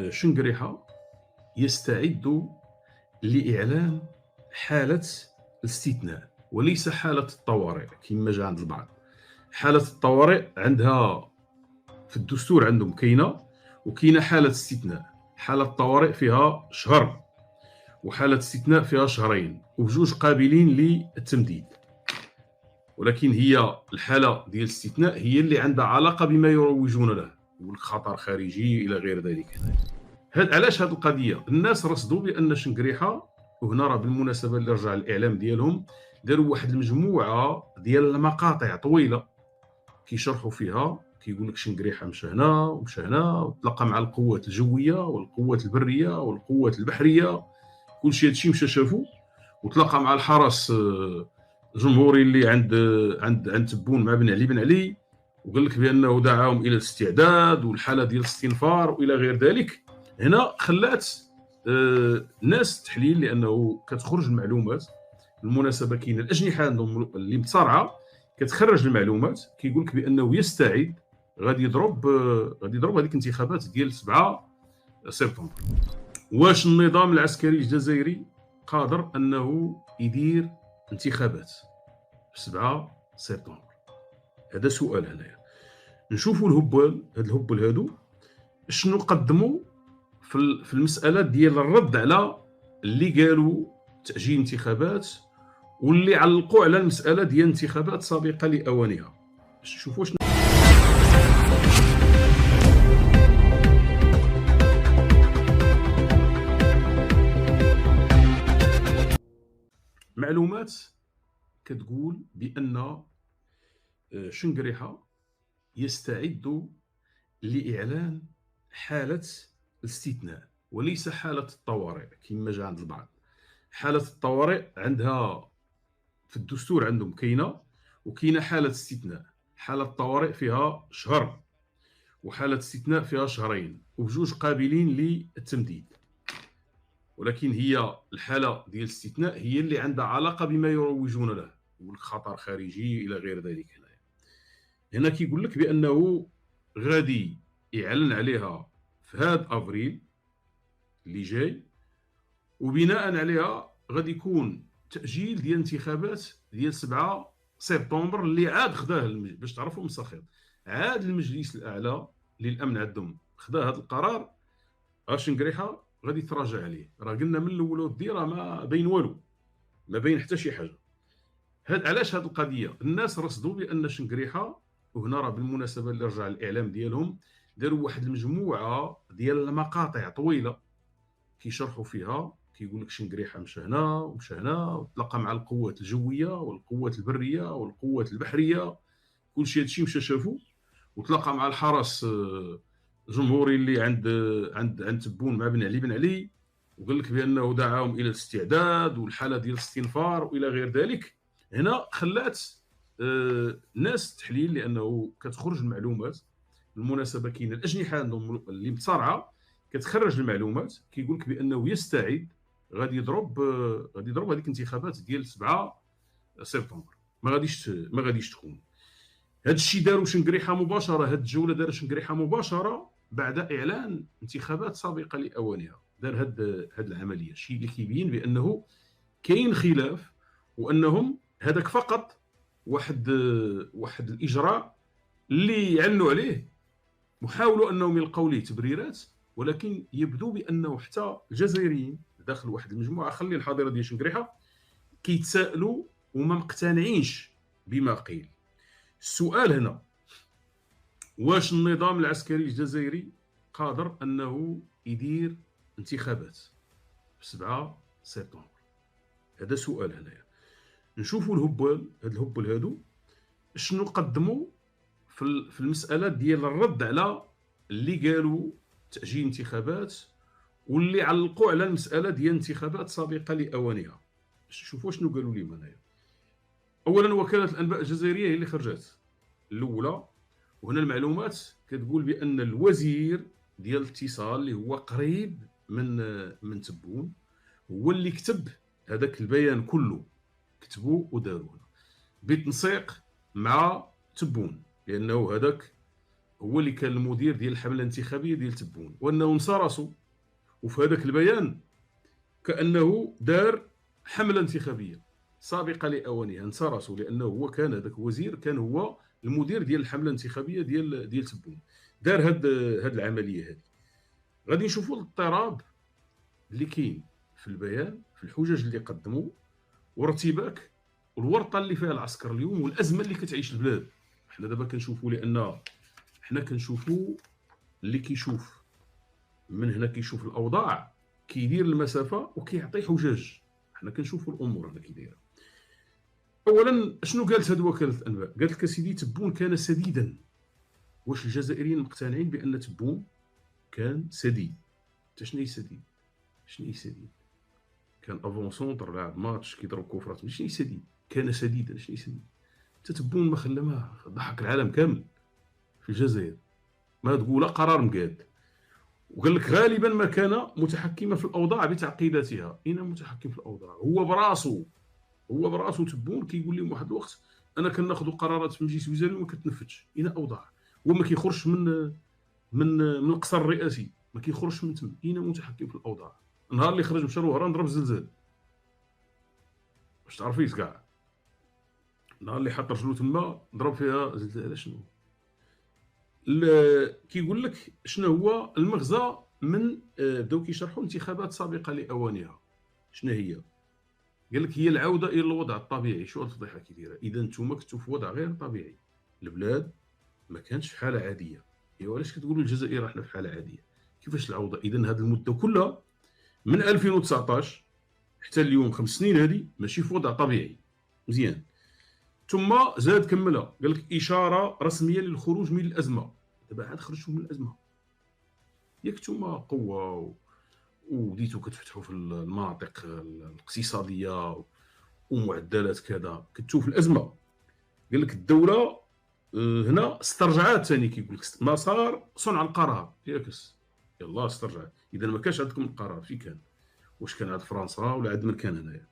شنقريحة يستعد لإعلان حالة الاستثناء وليس حالة الطوارئ كما جا عند البعض. حالة الطوارئ عندها في الدستور عندهم كاينة، وكاينة حالة استثناء. حالة الطوارئ فيها شهر، وحالة استثناء فيها شهرين، وبجوج قابلين للتمديد. ولكن هي الحالة ديال الاستثناء هي اللي عندها علاقة بما يروجون له، يقول لك خطر خارجي إلى غير ذلك. علاش هذه القضية؟ الناس رصدوا بأن شنقريحة، وهنا راه بالمناسبة اللي رجع الإعلام ديالهم داروا واحد المجموعة ديال المقاطع طويلة كيشرحوا فيها، كيقول لك شنقريحة مشى هنا ومشى هنا وتلاقى مع القوات الجوية والقوات البرية والقوات البحرية، كلشي هادشي مشى شافو، وتلاقى مع الحرس الجمهوري اللي عند تبون مع بن علي، وقال لك بانه دعاهم الى الاستعداد والحاله ديال الاستنفار والى غير ذلك. هنا خلات الناس تحليل، لانه كتخرج المعلومات. بالمناسبه كاين الاجنحه عندهم اللي متصارعه كتخرج المعلومات، كيقول لك بانه يستعد غادي يضرب هذيك الانتخابات ديال 7 سبتمبر. واش النظام العسكري الجزائري قادر انه يدير انتخابات في 7 سبتمبر؟ هذا سؤال. هنايا نشوفوا الهبل هادو شنو قدموا في المساله ديال الرد على اللي قالوا تاجيل انتخابات، واللي علقوا على المساله ديال انتخابات سابقه لاوانها. شوفوا شنو معلومات كتقول بان شنقريحة يستعد لإعلان حالة الاستثناء وليس حالة الطوارئ كما جا عند البعض. حالة الطوارئ عندها في الدستور عندهم كاينة، وكاينة حالة استثناء. حالة الطوارئ فيها شهر، وحالة استثناء فيها شهرين، وبجوج قابلين للتمديد. ولكن هي الحالة ديال الاستثناء هي اللي عندها علاقة بما يروجون له، يقول لك خطر خارجي إلى غير ذلك. هنا كيقول لك بانه غادي يعلن عليها في هاد افريل اللي جاي، وبناء عليها غادي يكون تاجيل ديال الانتخابات ديال 7 سبتمبر اللي عاد خداه باش تعرفوا مسخر. عاد المجلس الاعلى للامن عندهم خدا هذا القرار. شنقريحه غادي يتراجع عليه. راه قلنا من الاول والديره ما بين والو، ما بين حتى شي حاجه. علاش هذه القضيه؟ الناس رصدوا بان شنقريحه، وهنا راه بالمناسبه اللي رجع الاعلام ديالهم داروا واحد المجموعه ديال المقاطع طويله كيشرحوا فيها، كيقول لك شنقريحه مشى هنا ومشى هنا وتلاقى مع القوات الجويه والقوات البريه والقوات البحريه، كلشي هادشي مشى شافو، وتلاقى مع الحرس الجمهوري اللي عند تبون مع بن علي، وقال لك بانه دعاهم الى الاستعداد والحاله ديال الاستنفار والى غير ذلك. هنا خلات ناس تحليل، لانه كتخرج المعلومات. بالمناسبه كاين الاجنحه عندهم اللي متصارعه كتخرج المعلومات، كيقول لك بانه يستعد غادي يضرب هذيك الانتخابات ديال 7 سبتمبر. ما غاديش تكون. هذا الشيء داروا شنقريحه مباشره، هذه الجوله دار شنقريحه مباشره بعد اعلان انتخابات سابقه لاوانها. دار هذه العمليه، الشيء اللي كيبين بانه كاين خلاف، وانهم هذاك فقط واحد الاجراء اللي يعنوا عليه، وحاولوا انهم يلقوا ليه تبريرات، ولكن يبدو بانه حتى الجزائريين داخل واحد المجموعه، خلي الحاضره ديال شنقريحه، كيتسائلوا وما مقتنعينش بما قيل. السؤال هنا، واش النظام العسكري الجزائري قادر انه يدير انتخابات في 7 سبتمبر؟ هذا سؤال. هنايا نشوفوا الهبل هادو شنو قدموا في المساله ديال الرد على اللي قالوا تاجيل انتخابات، واللي علقوا على المساله ديال انتخابات سابقه لاوانها. شوفوا شنو قالوا لهم هنايا. اولا وكاله الانباء الجزائريه هي اللي خرجت الاولى، وهنا المعلومات كتقول بان الوزير ديال الاتصال اللي هو قريب من تبون هو اللي كتب هذاك البيان كله، كتبوا وداروه بالتنسيق مع تبون، لانه هذاك هو اللي كان المدير ديال الحمله الانتخابيه ديال تبون، وانه انصرصوا. وفي هذاك البيان كانه دار حمله انتخابيه سابقه لاوانها، انصرصوا لانه هو كان هذاك الوزير كان هو المدير ديال الحمله الانتخابيه ديال تبون، دار هاد العمليه هذه. غادي نشوفوا الاضطراب اللي كاين في البيان، في الحجج اللي قدموا، وارتباك والورطه اللي فيها العسكر اليوم، والازمه اللي كتعيش البلاد. حنا دابا كنشوفوا، لان حنا كنشوفوا اللي كيشوف من هنا، كيشوف الاوضاع، كيدير المسافه وكيعطي حجج. حنا كنشوفوا الامور هنا كي دايره. اولا شنو قالت هذه وكاله الانباء؟ قالت لك سيدي تبون كان سديدا. واش الجزائريين مقتنعين بان تبون كان سديد؟ حتى شنو هي سديد؟ شنو هي سديد؟ كان افونسونتر لاعب ماتش كيضرب كفرات، شنو هي سديد؟ كان سديدا، شنو هي سديد؟ تتبون ما خلى ما ضحك العالم كامل في الجزائر، ما تقول قرار مقاد. وقال لك غالبا ما كان متحكما في الاوضاع بتعقيداتها. اين متحكم في الاوضاع؟ هو براسو تبون كيقول لهم واحد الوقت انا كناخذ قرارات في مجلس الوزراء وما كتنفذش. اين اوضاع؟ هو ما كيخرجش من القصر الرئاسي، ما كيخرجش من تما. اين متحكم في الاوضاع؟ النهار اللي خرج مشى لوهران ضرب زلزال، واش تعرفيش كاع؟ النهار اللي حط رجلو تما ضرب فيها زلزال. شنو كيقول لك شنو هو المغزى من بداو كيشرحوا انتخابات سابقه لاوانها؟ شنو هي؟ قال لك هي العوده الى الوضع الطبيعي. شو الفضيحه كي دايره؟ اذا نتوما كنتو في وضع غير طبيعي، البلاد ما كانتش في حاله عاديه. ايوا علاش كتقولوا الجزائر احنا في حاله عاديه؟ كيفاش العوده؟ اذا هذه المده كلها من 2019 حتى اليوم 5 سنين هذه ماشي في وضع طبيعي. مزيان. ثم زاد كملها قال لك اشاره رسميه للخروج من الازمه. دابا عاد خرجتوا من الازمه، ياك نتوما قوه وبديتوا كتفتحوا في المناطق الاقتصاديه ومعدلات كذا، كنتو في الازمه. قال لك الدوله هنا استرجعات ثاني، كيقول لك مسار صنع القرار ياكس. يلاه استرجعت. اذا ما كانش عندكم القرار، فين كان؟ واش كان عند فرنسا ولا عند من كان هنايا؟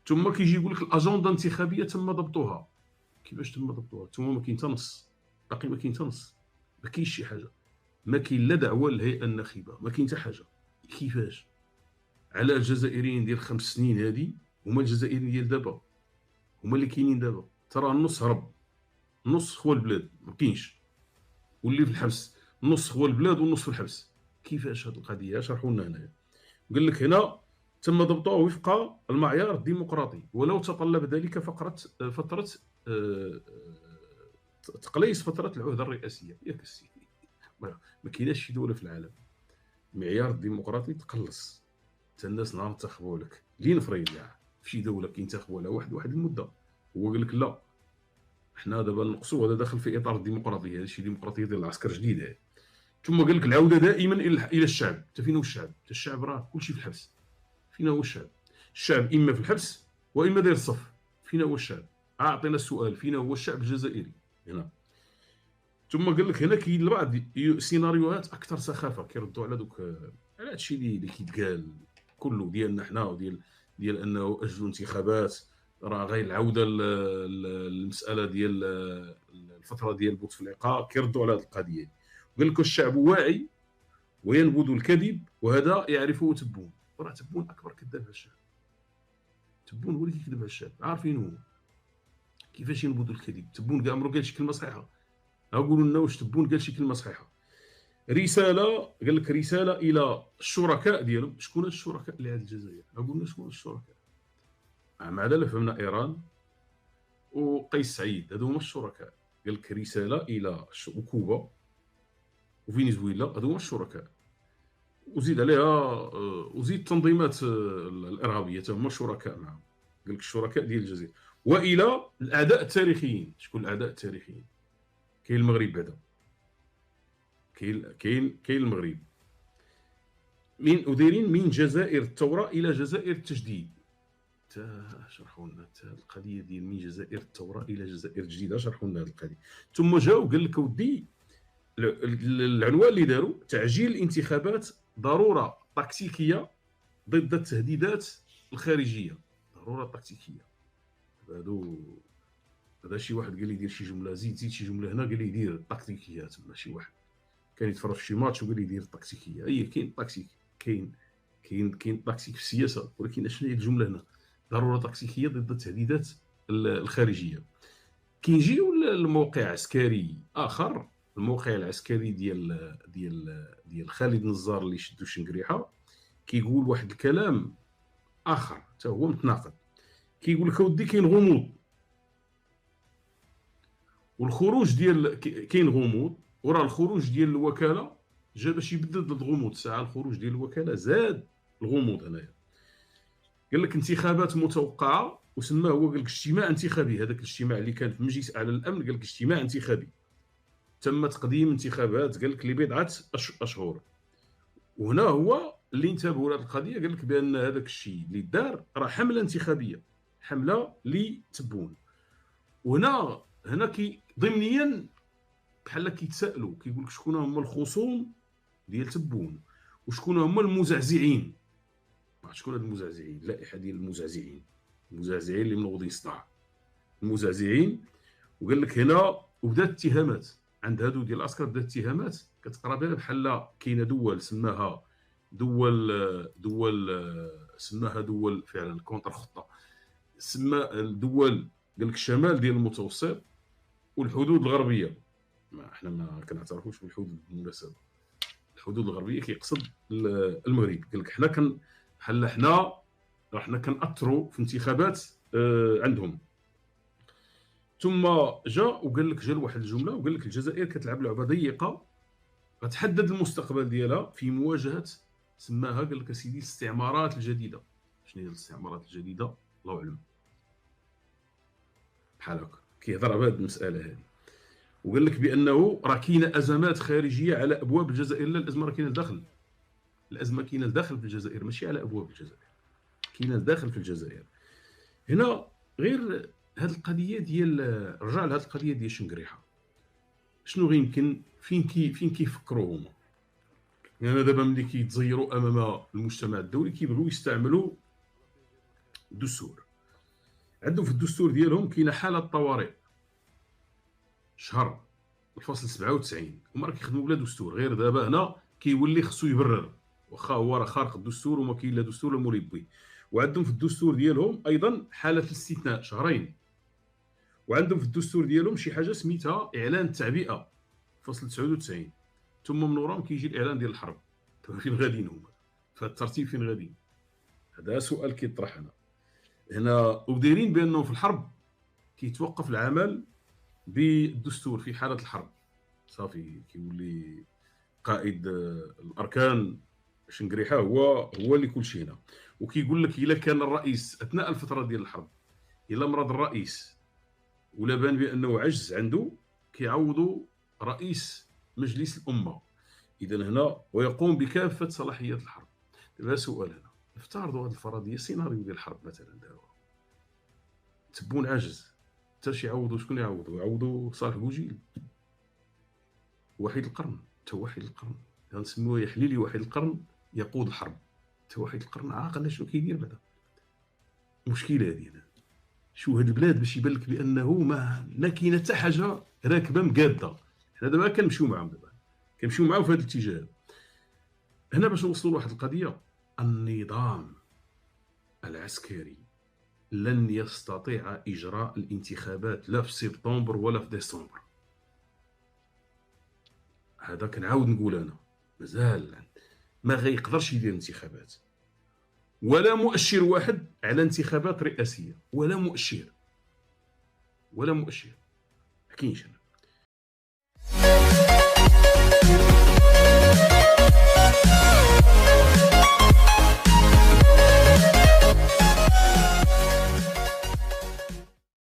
ثم كيجي يقول لك الاجنده الانتخابيه تم ضبطها. كيفاش تم ضبطها؟ ثم ما كاين حتى نص، باقي ما كاين حتى نص، ما كاينش شي حاجه، ما كاين لا دعوه للهيئه الناخبه، ما كاين حتى حاجه. كيفاش؟ على الجزائريين ديال 5 سنين هذه هما الجزائريين ديال دابا، هما اللي كاينين دابا. ترى النص هرب، النص خوا البلاد ما كاينش، واللي في الحبس النص خوا البلاد والنص في الحبس. كيفاش هذه القضيه؟ شرحوا لنا هنايا. قال لك هنا تم ضبطه وفق المعيار الديمقراطي، ولو تطلب ذلك فتره تقليص فتره العهده الرئاسيه. ياك السيدي، ما كايناش شي دوله في العالم المعيار الديمقراطي تقلص حتى الناس نهار انتخبوا لك لين فريد كاع في شي دوله كينتخبوا على واحد المده. هو قال لك لا، حنا دابا نقصوا، هذا داخل في اطار الديمقراطيه، هذا شي ديمقراطيه ديال العسكر جديده. ثم قال لك العوده دائما الى الشعب. حتى فين هو الشعب؟ حتى الشعب راه كلشي في الحبس. فين هو الشعب؟ الشعب اما في الحبس واما داير الصف. فين هو الشعب؟ اعطينا السؤال، فين هو الشعب الجزائري هنا؟ ثم قال لك هنا كاين البعض سيناريوهات اكثر سخافه كيردوا على دوك، على هادشي اللي كيتقال كله ديالنا حنا، ديال انه اجلوا انتخابات، راه غير العوده للمساله ديال الفتره ديال بوتفليقه. كيردوا على هذه القضيه. قال لك الشعب واعي وينبذ الكذب، وهذا يعرفه تبون. راه تبون اكبر كذاب على الشعب. تبون هو اللي كيكذب على الشعب، عارفين هو كيفاش ينبذ الكذب. تبون كاع عمرو قال شي كلمه صحيحه. اقولوا لنا واش تبون قال شي كلمه صحيحه. رساله، قال لك رساله الى الشركاء ديالهم. شكون هاد الشركاء اللي عند الجزائر؟ قلنا شكون الشركاء؟ مع ذلك فهمنا ايران وقيس سعيد، هادو هما الشركاء. قال لك رساله الى وكوبا وفنزويلا، هادو هما الشركاء. وزيد عليها وزيد التنظيمات الارهابيه حتى هما شركاء معهم. قال لك الشركاء ديال الجزائر. والى الاعداء التاريخيين. شكون الاعداء التاريخيين؟ كاين المغرب بعدا، كاين المغرب. من ودايرين من جزائر الثوره الى جزائر التجديد. شرحوا لنا القضيه ديال من جزائر الثوره الى جزائر الجديده، شرحوا لنا هذه القضيه. ثم جاو قال لك ودي العنوان اللي داروا تعجيل الانتخابات ضروره تكتيكيه ضد التهديدات الخارجيه. ضروره تكتيكيه. هادو هذا شي واحد قال لي دير شي جمله، زيد شي جمله هنا، قال لي دير التكتيكيه تما. شي واحد كان يتفرج في شي ماتش وقال لي دير التكتيكيه. هي كاين التكتيك، كاين التكتيك في السياسه، ولكن شنو هي الجمله هنا؟ ضروره تكتيكيه ضد التهديدات الخارجيه. كيجيو لموقع عسكري اخر، الموقع العسكري ديال خالد نزار اللي شدو شنقريحه، كيقول واحد الكلام اخر حتى هو متناقض. كيقول لك اودي كاين غموض، والخروج ديال كاين غموض، وراه الخروج ديال الوكاله جا باش يبدل الغموض. ساعه الخروج ديال الوكاله زاد الغموض هنايا. قال لك انتخابات متوقعه، وسماه هو، قال لك اجتماع انتخابي. هذاك الاجتماع اللي كان في مجلس اعلى الامن قال لك اجتماع انتخابي، تم تقديم انتخابات قال لك لبضعه اشهر. وهنا هو اللي انتبهوا لهذه القضيه، قال لك بان هذاك الشيء اللي دار راه حمله انتخابيه، حمله لتبون. وهنا كي ضمنيا بحال كيتسائلوا، كيقول لك شكون هما الخصوم ديال تبون، وشكون هما المزعزعين. شكون هاد المزعزعين؟ اللائحه ديال المزعزعين اللي منوضين صداع، المزعزعين. وقال لك هنا وبدات اتهامات عند هادو ديال العسكر، بدات اتهامات كتقرا بها بحال كاينه دول سماها دول فعلا كونتر خطه، سما الدول قال لك الشمال ديال المتوسط والحدود الغربيه. ما احنا ما كنعترفوش بالحدود بالمناسبه. الحدود الغربيه كيقصد المغرب. قال لك حنا بحال حنا كنأثروا في انتخابات عندهم. ثم جا وقال لك لواحد الجمله، وقال لك الجزائر كتلعب لعبه ضيقه غتحدد المستقبل ديالها في مواجهه، سماها قال لك سيدي الاستعمارات الجديده. شنو هي الاستعمارات الجديده؟ الله اعلم. بحال هكا كيهضر على هذه المساله هذه. وقال لك بانه راه كاينه ازمات خارجيه على ابواب الجزائر. لا، الازمه راه كاينه لداخل، الازمه كاينه لداخل في الجزائر، ماشي على ابواب الجزائر، كاينه لداخل في الجزائر. هنا غير هذه القضيه ديال، رجع لهذه القضيه ديال شنقريحه، شنو غيمكن فين كيفكروا هما. يعني دابا ملي كيتزيروا امام المجتمع الدولي كيبغيو يستعملوا الدستور. عندهم في الدستور ديالهم كاينه حاله طوارئ شهر الفصل 97. هما راه كيخدموا بلا دستور، غير دابا هنا كيولي خصو يبرر، واخا هو راه خارق الدستور وما كاين لا دستور لا مربي. وعندهم في الدستور ديالهم ايضا حاله الاستثناء شهرين. وعندهم في الدستور ديالهم شي حاجه سميتها اعلان التعبئه فصل 99. ثم من وراهم كيجي الاعلان ديال الحرب. فين غاديين هما في هذا الترتيب؟ فين غاديين؟ هذا سؤال كيطرح هنا. ودايرين بانه في الحرب كيتوقف العمل بالدستور في حاله الحرب، صافي كيولي قائد الاركان شنقريحه هو اللي كل شيء هنا. وكيقول لك الا كان الرئيس اثناء الفتره ديال الحرب، الا مرض الرئيس ولا بان بانه عجز عنده، كيعوضوا رئيس مجلس الامه. اذا هنا ويقوم بكافه صلاحيات الحرب. دابا سؤال هنا، افترضوا هذه الفرضيه سيناريو ديال الحرب مثلا دابا تبون عاجز، حتى شي يعوضوا، شكون يعوضوا صالح بوجيل وحيد القرن. حتى وحيد القرن غنسميوه يا حليلي وحيد القرن يقود الحرب. حتى وحيد القرن عاقل شنو كيدير بعدا. المشكله هذه شو هاد البلاد باش يبان لك بانه ما كاينه حتى حاجه راكبه مقاده. حنا دابا كنمشيو معاهم، في هذا الاتجاه. هنا باش نوصلوا لواحد القضيه، النظام العسكري لن يستطيع اجراء الانتخابات لا في سبتمبر ولا في ديسمبر. هذا كنعاود نقول انا، مازال ما غيقدرش يدير انتخابات، ولا مؤشر واحد على انتخابات رئاسيه، ولا مؤشر ما كاينش.